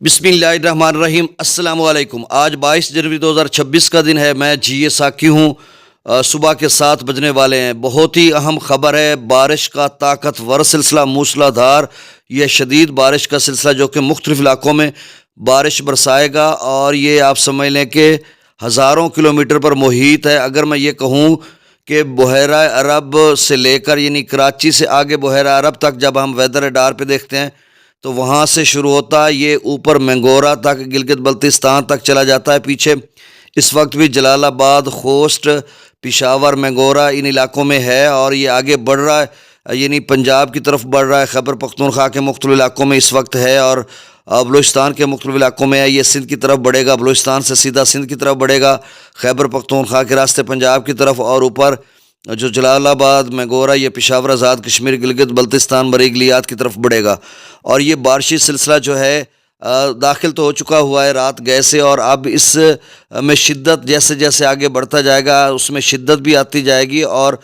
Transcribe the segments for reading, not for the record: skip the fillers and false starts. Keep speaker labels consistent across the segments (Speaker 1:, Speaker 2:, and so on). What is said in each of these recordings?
Speaker 1: بسم اللہ الرحمن الرحیم۔ السلام علیکم۔ آج 22 جنوری 2026 کا دن ہے۔ میں جی اے ساکی ہوں۔ صبح کے 7 بجنے والے ہیں۔ بہت ہی اہم خبر ہے۔ بارش کا طاقتور سلسلہ موسلا دھار، یہ شدید بارش کا سلسلہ جو کہ مختلف علاقوں میں بارش برسائے گا، اور یہ آپ سمجھ لیں کہ ہزاروں کلومیٹر پر محیط ہے۔ اگر میں یہ کہوں کہ بحیرہ عرب سے لے کر یعنی کراچی سے آگے بحیرہ عرب تک جب ہم ویدر ریڈار پہ دیکھتے ہیں تو وہاں سے شروع ہوتا ہے، یہ اوپر مینگورہ تک، گلگت بلتستان تک چلا جاتا ہے۔ پیچھے اس وقت بھی جلال آباد، خوست، پشاور، مینگورہ ان علاقوں میں ہے، اور یہ آگے بڑھ رہا ہے، یعنی پنجاب کی طرف بڑھ رہا ہے۔ خیبر پختونخوا کے مختلف علاقوں میں اس وقت ہے، اور بلوچستان کے مختلف علاقوں میں ہے۔ یہ سندھ کی طرف بڑھے گا، بلوچستان سے سیدھا سندھ کی طرف بڑھے گا، خیبر پختونخوا کے راستے پنجاب کی طرف، اور اوپر جو جلال آباد، مینگورہ، یہ پشاور، آزاد کشمیر، گلگت بلتستان، مریگلیات کی طرف بڑھے گا۔ اور یہ بارشی سلسلہ جو ہے داخل تو ہو چکا ہوا ہے رات گئے سے، اور اب اس میں شدت جیسے جیسے آگے بڑھتا جائے گا اس میں شدت بھی آتی جائے گی، اور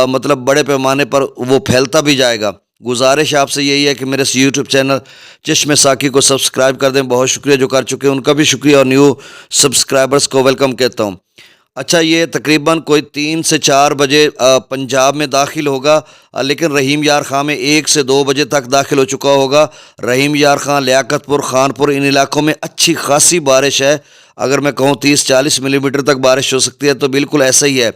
Speaker 1: مطلب بڑے پیمانے پر وہ پھیلتا بھی جائے گا۔ گزارش آپ سے یہی ہے کہ میرے اس یوٹیوب چینل چشم ساکی کو سبسکرائب کر دیں۔ بہت شکریہ جو کر چکے ہیں ان کا بھی شکریہ، اور نیو سبسکرائبرز کو ویلکم کہتا ہوں۔ اچھا، یہ تقریباً کوئی 3 سے 4 بجے پنجاب میں داخل ہوگا، لیکن رحیم یار خاں میں 1 سے 2 بجے تک داخل ہو چکا ہوگا۔ رحیم یار خاں، لیاقت پور، خان پور، ان علاقوں میں اچھی خاصی بارش ہے۔ اگر میں کہوں 30-40 ملی میٹر تک بارش ہو سکتی ہے تو بالکل ایسا ہی ہے۔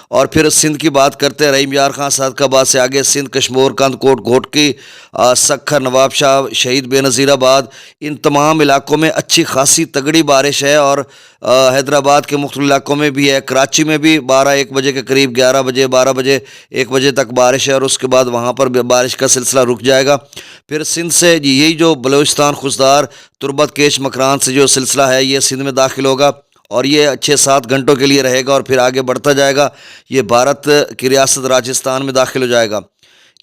Speaker 1: اور پھر سندھ کی بات کرتے ہیں، رحیم یار خاں، صادق آباد سے آگے سندھ، کشمور، کند کوٹ، گھوٹکی، سکھر، نواب شاہ، شہید بے نظیر آباد، ان تمام علاقوں میں اچھی خاصی تگڑی بارش ہے، اور حیدرآباد کے مختلف علاقوں میں بھی ہے۔ کراچی میں بھی 12-1 بجے کے قریب، 11 بجے، 12 بجے، 1 بجے تک بارش ہے، اور اس کے بعد وہاں پر بھی بارش کا سلسلہ رک جائے گا۔ پھر سندھ سے یہی جو بلوچستان، خوزدار، تربت، کیش، مکران سے جو سلسلہ ہے یہ سندھ میں داخل ہوگا، اور یہ 6-7 گھنٹوں کے لیے رہے گا، اور پھر آگے بڑھتا جائے گا۔ یہ بھارت کی ریاست راجستھان میں داخل ہو جائے گا۔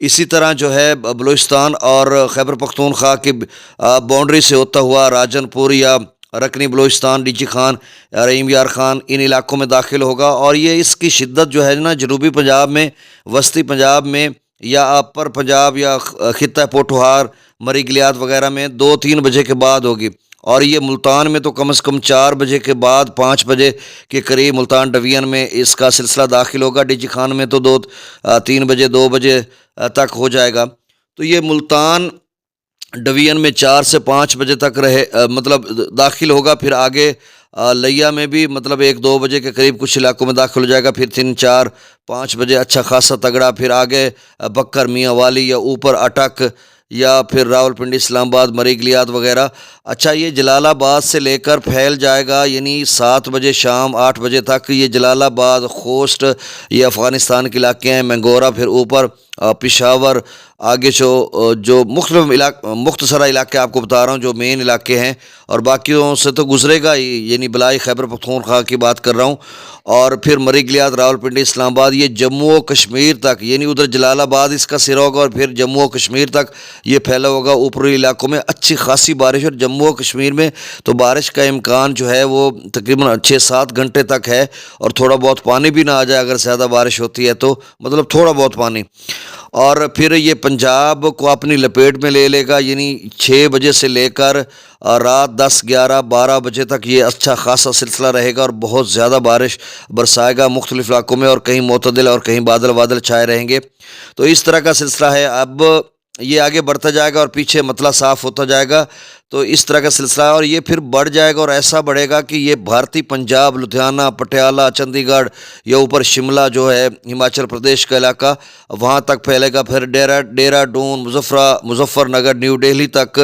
Speaker 1: اسی طرح جو ہے بلوچستان اور خیبر پختونخوا کی باؤنڈری سے ہوتا ہوا راجن پور یا رکنی بلوچستان، ڈیچی خان، رحیم یار خان، ان علاقوں میں داخل ہوگا، اور یہ اس کی شدت جو ہے نا جنوبی پنجاب میں، وسطی پنجاب میں، یا اپر پنجاب یا خطہ پوٹھوہار، مریگلیات وغیرہ میں 2-3 بجے کے بعد ہوگی، اور یہ ملتان میں تو کم از کم 4 بجے کے بعد 5 بجے کے قریب ملتان ڈویژن میں اس کا سلسلہ داخل ہوگا۔ ڈیچی خان میں تو 3 بجے، 2 بجے تک ہو جائے گا۔ تو یہ ملتان ڈویژن میں 4 سے 5 بجے تک مطلب داخل ہوگا، پھر آگے لیا میں بھی مطلب 1-2 بجے کے قریب کچھ علاقوں میں داخل ہو جائے گا، پھر 3-4-5 بجے اچھا خاصا تگڑا، پھر آگے بکر، میاں والی، یا اوپر اٹک، یا پھر راولپنڈی، اسلام آباد، مریگلیات وغیرہ۔ اچھا، یہ جلال آباد سے لے کر پھیل جائے گا، یعنی 7 بجے شام 8 بجے تک یہ جلال آباد، خوست، یہ افغانستان کے علاقے ہیں، مینگورہ، پھر اوپر پشاور، آگے جو مختلف مختصرہ علاقے آپ کو بتا رہا ہوں جو مین علاقے ہیں، اور باقیوں سے تو گزرے گا ہی، یعنی بلائی خیبر پختونخوا کی بات کر رہا ہوں، اور پھر مریگلیات، راولپنڈی، اسلام آباد، یہ جموں و کشمیر تک، یعنی ادھر جلال آباد اس کا سرا ہوگا، اور پھر جموں و کشمیر تک یہ پھیلا ہوگا۔ اوپری علاقوں میں اچھی خاصی بارش، اور جموں و کشمیر میں تو بارش کا امکان جو ہے وہ تقریباً 6-7 گھنٹے تک ہے، اور تھوڑا بہت پانی بھی نہ آ جائے اگر زیادہ بارش ہوتی ہے تو، مطلب تھوڑا بہت پانی۔ اور پھر یہ پنجاب کو اپنی لپیٹ میں لے لے گا، یعنی 6 بجے سے لے کر رات 10-11-12 بجے تک یہ اچھا خاصا سلسلہ رہے گا، اور بہت زیادہ بارش برسائے گا مختلف علاقوں میں، اور کہیں معتدل اور کہیں بادل چھائے رہیں گے۔ تو اس طرح کا سلسلہ ہے۔ اب یہ آگے بڑھتا جائے گا، اور پیچھے مطلع صاف ہوتا جائے گا، تو اس طرح کا سلسلہ ہے، اور یہ پھر بڑھ جائے گا، اور ایسا بڑھے گا کہ یہ بھارتی پنجاب، لدھیانہ، پٹیالہ، چندی گڑھ، یا اوپر شملہ جو ہے ہماچل پردیش کا علاقہ، وہاں تک پھیلے گا، پھر ڈیرہ ڈون، مظفر نگر، نیو دہلی تک،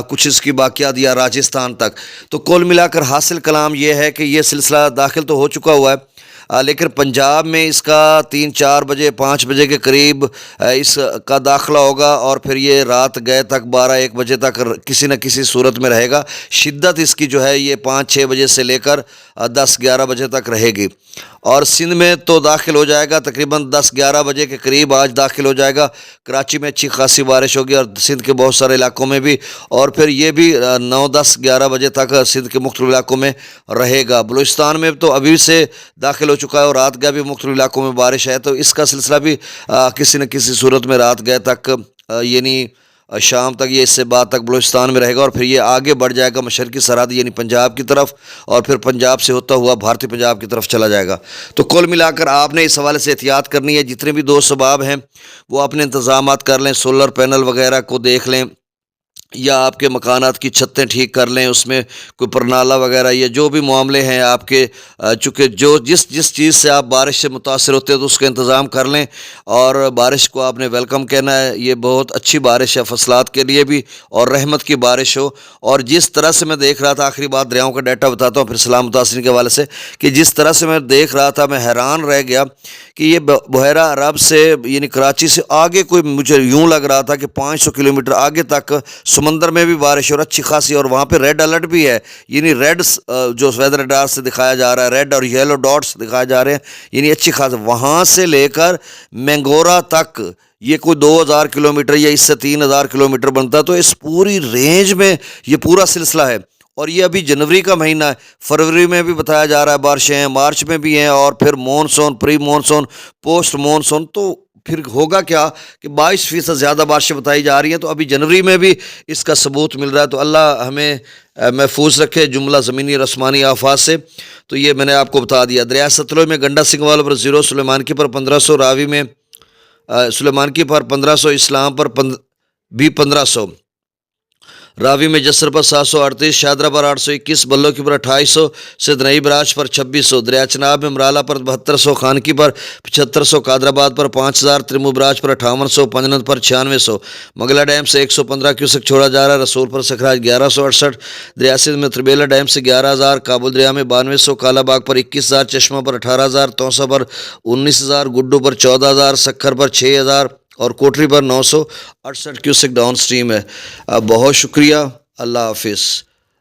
Speaker 1: کچھ اس کی باقیات، یا راجستھان تک۔ تو کل ملا کر حاصل کلام یہ ہے کہ یہ سلسلہ داخل تو ہو چکا ہوا ہے، لیکن پنجاب میں اس کا 3-4 بجے 5 بجے کے قریب اس کا داخلہ ہوگا، اور پھر یہ رات گئے تک 12-1 بجے تک کسی نہ کسی صورت میں رہے گا۔ شدت اس کی جو ہے یہ 5-6 بجے سے لے کر 10-11 بجے تک رہے گی، اور سندھ میں تو داخل ہو جائے گا تقریباً 10-11 بجے کے قریب، آج داخل ہو جائے گا۔ کراچی میں اچھی خاصی بارش ہوگی، اور سندھ کے بہت سارے علاقوں میں بھی، اور پھر یہ بھی 9-10-11 بجے تک سندھ کے مختلف علاقوں میں رہے گا۔ بلوچستان میں تو ابھی سے داخل ہو چکا ہے، اور رات گئے بھی مختلف علاقوں میں بارش ہے، تو اس کا سلسلہ بھی کسی نہ کسی صورت میں رات گئے تک یعنی شام تک یہ اس سے بعد تک بلوچستان میں رہے گا اور پھر یہ آگے بڑھ جائے گا مشرقی سرحد یعنی پنجاب کی طرف، اور پھر پنجاب سے ہوتا ہوا بھارتی پنجاب کی طرف چلا جائے گا۔ تو کل ملا کر آپ نے اس حوالے سے احتیاط کرنی ہے، جتنے بھی دوست احباب ہیں وہ اپنے انتظامات کر لیں، سولر پینل وغیرہ کو دیکھ لیں، یا آپ کے مکانات کی چھتیں ٹھیک کر لیں، اس میں کوئی پرنالہ وغیرہ یا جو بھی معاملے ہیں آپ کے، چونکہ جو جس چیز سے آپ بارش سے متاثر ہوتے ہیں تو اس کا انتظام کر لیں، اور بارش کو آپ نے ویلکم کہنا ہے۔ یہ بہت اچھی بارش ہے فصلات کے لیے بھی، اور رحمت کی بارش ہو۔ اور جس طرح سے میں دیکھ رہا تھا، آخری بات دریاؤں کا ڈیٹا بتاتا ہوں پھر سلام متاثرین کے حوالے سے، کہ جس طرح سے میں دیکھ رہا تھا میں حیران رہ گیا کہ یہ بحیرہ عرب سے یعنی کراچی سے آگے کوئی، مجھے یوں لگ رہا تھا کہ 500 کلومیٹر آگے تک سمندر میں بھی بارش اور اچھی خاصی، اور وہاں پہ ریڈ الرٹ بھی ہے، یعنی ریڈ جو ویدر ریڈار سے دکھایا جا رہا ہے، ریڈ اور یلو ڈاٹس دکھائے جا رہے ہیں، یعنی اچھی خاصی وہاں سے لے کر مینگورا تک یہ کوئی 2000 کلومیٹر یا اس سے 3000 کلومیٹر بنتا ہے۔ تو اس پوری رینج میں یہ پورا سلسلہ ہے، اور یہ ابھی جنوری کا مہینہ ہے، فروری میں بھی بتایا جا رہا ہے بارشیں ہیں، مارچ میں بھی ہیں، اور پھر مونسون، پری مونسون، پوسٹ مونسون، تو پھر ہوگا کیا کہ 22% زیادہ بارشیں بتائی جا رہی ہیں۔ تو ابھی جنوری میں بھی اس کا ثبوت مل رہا ہے۔ تو اللہ ہمیں محفوظ رکھے جملہ زمینی اور آسمانی آفات سے۔ تو یہ میں نے آپ کو بتا دیا۔ دریا ستلج میں گنڈا سنگھ والوں پر 0، سلیمان کی پر 1500، راوی میں سلیمان کی پر 1500، اسلام پر بھی 1500، راوی میں جسر پر 738، شادرہ پر 821، بلو کی پر 2800، سدنئی براج پر 2600، دریا چناب میں مرالہ پر 7200، خانکی پر 7500، قادر آباد پر 5000، ترمو براج پر 5800، پنجنت پر 9600، مگلا ڈیم سے 115 کیوسک چھوڑا جا رہا ہے، رسول پر سکھراج 1168، دریا سندھ میں تربیلا ڈیم سے 11000، کابل دریا میں 9200، کالا باغ پر 21000، چشمہ پر 18000، توسا پر 19000، گڈو پر 14000، سکھر پر 6000، اور کوٹری پر 968 کیوسک ڈاؤن سٹریم ہے۔ بہت شکریہ، اللہ حافظ۔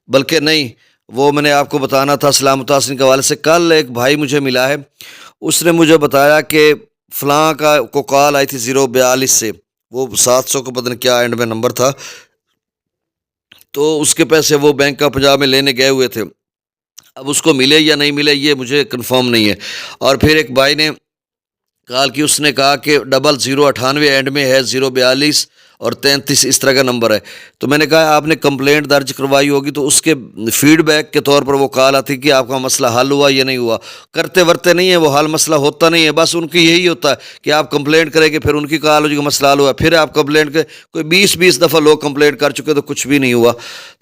Speaker 1: بلکہ نہیں، وہ میں نے آپ کو بتانا تھا سلام متاثرین کے حوالے سے۔ کل ایک بھائی مجھے ملا ہے، اس نے مجھے بتایا کہ فلاں کو کال آئی تھی 042 سے، وہ 700 کو پتہ نہیں کیا اینڈ میں نمبر تھا، تو اس کے پیسے وہ بینک آف پنجاب میں لینے گئے ہوئے تھے۔ اب اس کو ملے یا نہیں ملے یہ مجھے کنفرم نہیں ہے۔ اور پھر ایک بھائی نے کال کی، اس نے کہا کہ 0098 اینڈ میں ہے، 042 اور 33 اس طرح کا نمبر ہے۔ تو میں نے کہا آپ نے کمپلینٹ درج کروائی ہوگی تو اس کے فیڈ بیک کے طور پر وہ کال آتی کہ آپ کا مسئلہ حل ہوا یا نہیں ہوا۔ کرتے ورتے نہیں ہے وہ، حل مسئلہ ہوتا نہیں ہے، بس ان کی یہی ہوتا ہے کہ آپ کمپلینٹ کریں گے، پھر ان کی کال ہو جائے گی مسئلہ حل ہوا، پھر آپ کمپلینٹ کریں، کوئی 20 دفعہ لوگ کمپلینٹ کر چکے تو کچھ بھی نہیں ہوا۔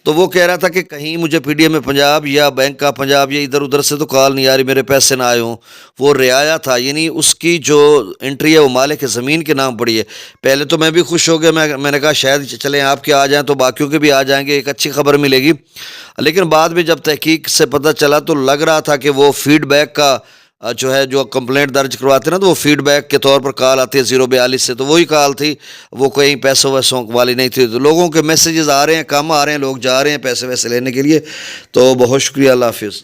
Speaker 1: تو وہ کہہ رہا تھا کہ کہیں مجھے پی ڈی ایم پنجاب یا بینک کا پنجاب یا ادھر ادھر سے تو کال نہیں آ رہی، میرے پیسے نہ آئے ہوں۔ وہ رعایا تھا، یعنی اس کی جو انٹری ہے وہ مالک زمین کے نام پڑی ہے۔ پہلے تو میں بھی خوش ہو گیا، میں نے کہا شاید چلیں آپ کے آ جائیں تو باقیوں کے بھی آ جائیں گے، ایک اچھی خبر ملے گی۔ لیکن بعد میں جب تحقیق سے پتہ چلا تو لگ رہا تھا کہ وہ فیڈ بیک کا جو ہے، جو کمپلینٹ درج کرواتے ہیں نا تو وہ فیڈ بیک کے طور پر کال آتی ہے 042 سے، تو وہی کال تھی، وہ کوئی پیسوں ویسوں والی نہیں تھی۔ تو لوگوں کے میسیجز آ رہے ہیں، کم آ رہے ہیں، لوگ جا رہے ہیں پیسے ویسے لینے کے لیے۔ تو بہت شکریہ، اللہ حافظ۔